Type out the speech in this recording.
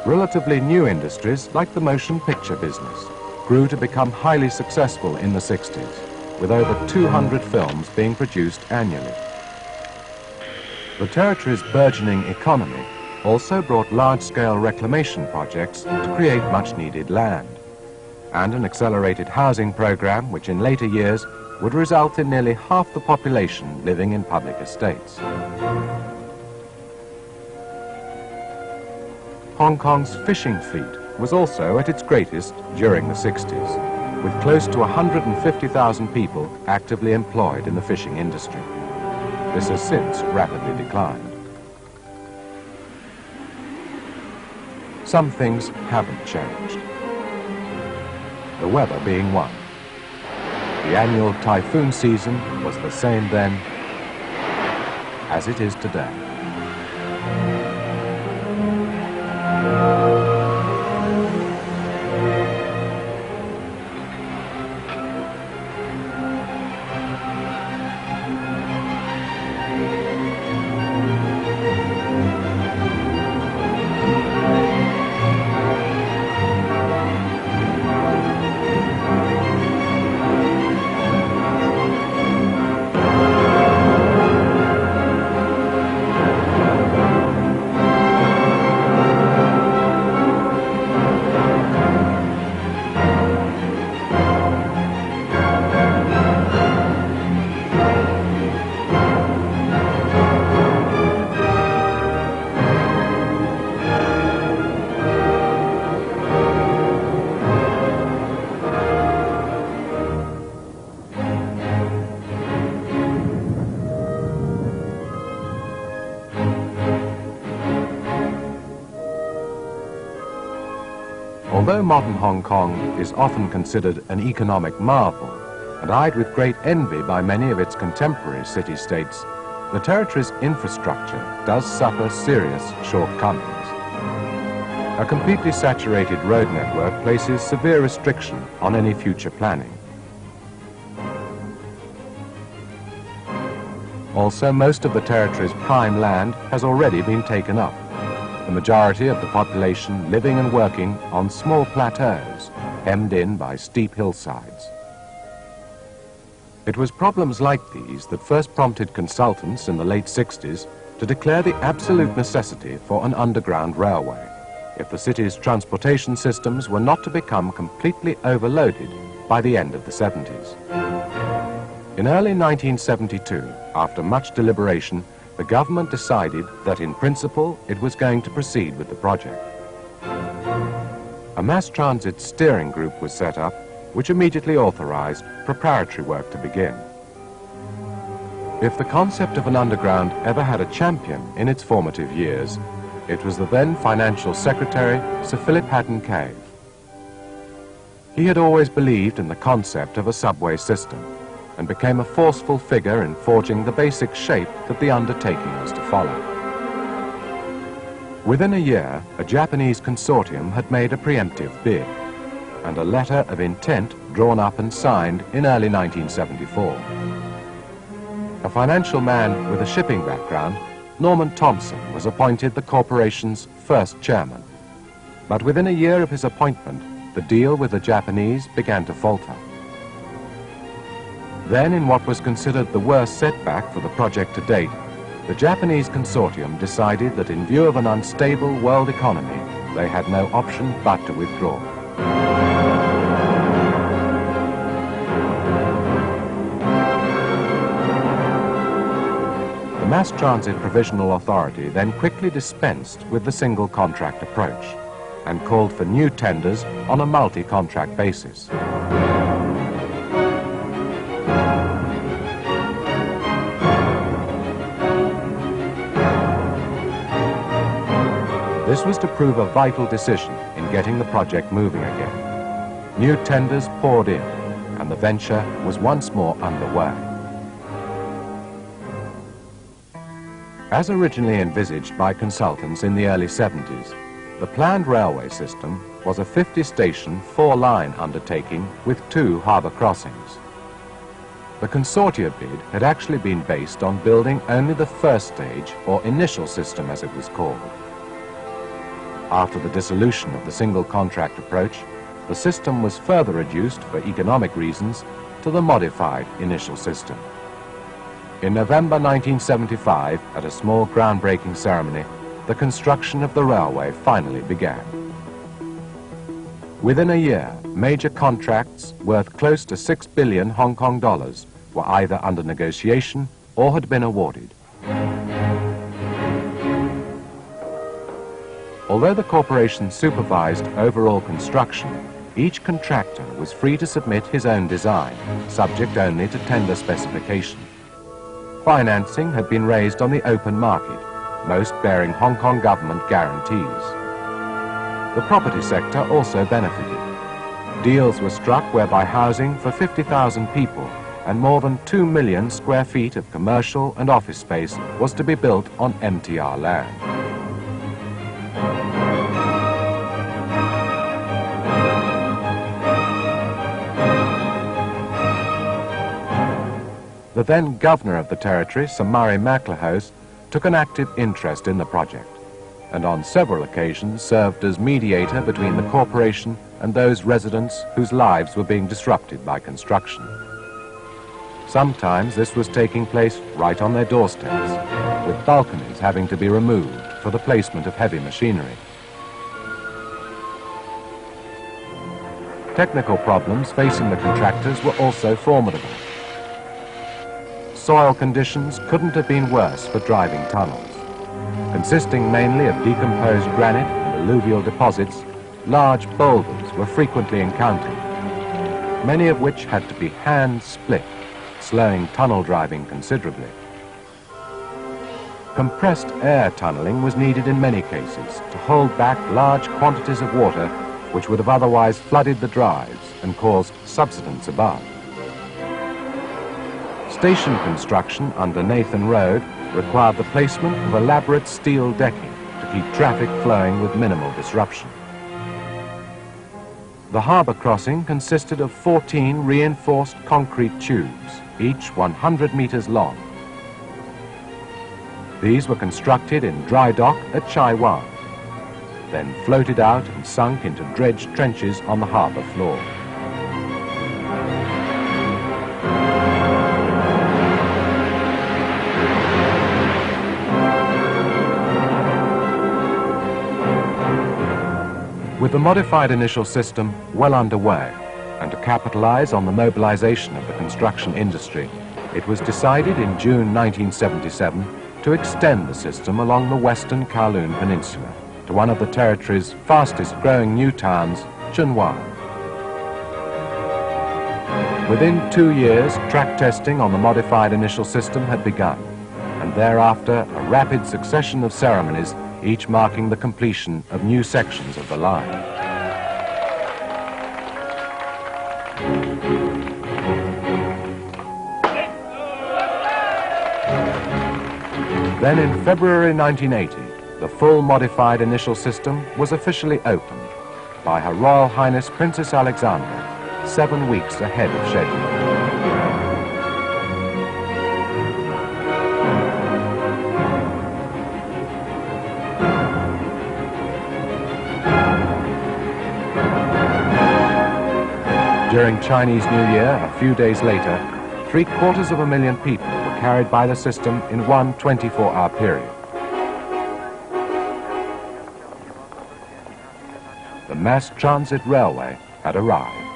Relatively new industries, like the motion picture business, grew to become highly successful in the 60s, with over 200 films being produced annually. The territory's burgeoning economy also brought large-scale reclamation projects to create much-needed land, and an accelerated housing program which in later years would result in nearly half the population living in public estates. Hong Kong's fishing fleet was also at its greatest during the 60s, with close to 150,000 people actively employed in the fishing industry. This has since rapidly declined. Some things haven't changed, the weather being one. The annual typhoon season was the same then as it is today. Although modern Hong Kong is often considered an economic marvel and eyed with great envy by many of its contemporary city-states, the territory's infrastructure does suffer serious shortcomings. A completely saturated road network places severe restriction on any future planning. Also, most of the territory's prime land has already been taken up, the majority of the population living and working on small plateaus, hemmed in by steep hillsides. It was problems like these that first prompted consultants in the late 60s to declare the absolute necessity for an underground railway, if the city's transportation systems were not to become completely overloaded by the end of the 70s. In early 1972, after much deliberation, the government decided that in principle it was going to proceed with the project. A mass transit steering group was set up, which immediately authorized preparatory work to begin. If the concept of an underground ever had a champion in its formative years, it was the then Financial Secretary, Sir Philip Haddon Cave. He had always believed in the concept of a subway system, and became a forceful figure in forging the basic shape that the undertaking was to follow. Within a year, a Japanese consortium had made a preemptive bid, and a letter of intent drawn up and signed in early 1974. A financial man with a shipping background, Norman Thompson was appointed the corporation's first chairman. But within a year of his appointment, the deal with the Japanese began to falter. Then, in what was considered the worst setback for the project to date, the Japanese consortium decided that in view of an unstable world economy, they had no option but to withdraw. The Mass Transit Provisional Authority then quickly dispensed with the single contract approach and called for new tenders on a multi-contract basis. This was to prove a vital decision in getting the project moving again. New tenders poured in, and the venture was once more underway. As originally envisaged by consultants in the early 70s, the planned railway system was a 50-station, 4-line undertaking with 2 harbour crossings. The consortia bid had actually been based on building only the first stage, or initial system as it was called. After the dissolution of the single contract approach, the system was further reduced for economic reasons to the modified initial system. In November 1975, at a small groundbreaking ceremony, the construction of the railway finally began. Within a year, major contracts worth close to 6 billion Hong Kong dollars were either under negotiation or had been awarded. Although the corporation supervised overall construction, each contractor was free to submit his own design, subject only to tender specification. Financing had been raised on the open market, most bearing Hong Kong government guarantees. The property sector also benefited. Deals were struck whereby housing for 50,000 people and more than 2 million square feet of commercial and office space was to be built on MTR land. The then governor of the territory, Sir Murray MacLehose, took an active interest in the project and on several occasions served as mediator between the corporation and those residents whose lives were being disrupted by construction. Sometimes this was taking place right on their doorsteps, with balconies having to be removed for the placement of heavy machinery. Technical problems facing the contractors were also formidable. Soil conditions couldn't have been worse for driving tunnels. Consisting mainly of decomposed granite and alluvial deposits, large boulders were frequently encountered, many of which had to be hand-split, slowing tunnel driving considerably. Compressed air tunneling was needed in many cases to hold back large quantities of water which would have otherwise flooded the drives and caused subsidence above. Station construction under Nathan Road required the placement of elaborate steel decking to keep traffic flowing with minimal disruption. The harbour crossing consisted of 14 reinforced concrete tubes, each 100 metres long. These were constructed in dry dock at Chai Wan, then floated out and sunk into dredged trenches on the harbour floor. With the modified initial system well underway, and to capitalize on the mobilization of the construction industry, it was decided in June 1977 to extend the system along the western Kowloon Peninsula to one of the territory's fastest growing new towns, Tsuen Wan. Within 2 years, track testing on the modified initial system had begun, and thereafter a rapid succession of ceremonies, each marking the completion of new sections of the line. Then in February 1980, the full modified initial system was officially opened by Her Royal Highness Princess Alexandra 7 weeks ahead of schedule. During Chinese New Year, a few days later, 750,000 people were carried by the system in one 24-hour period. The mass transit railway had arrived.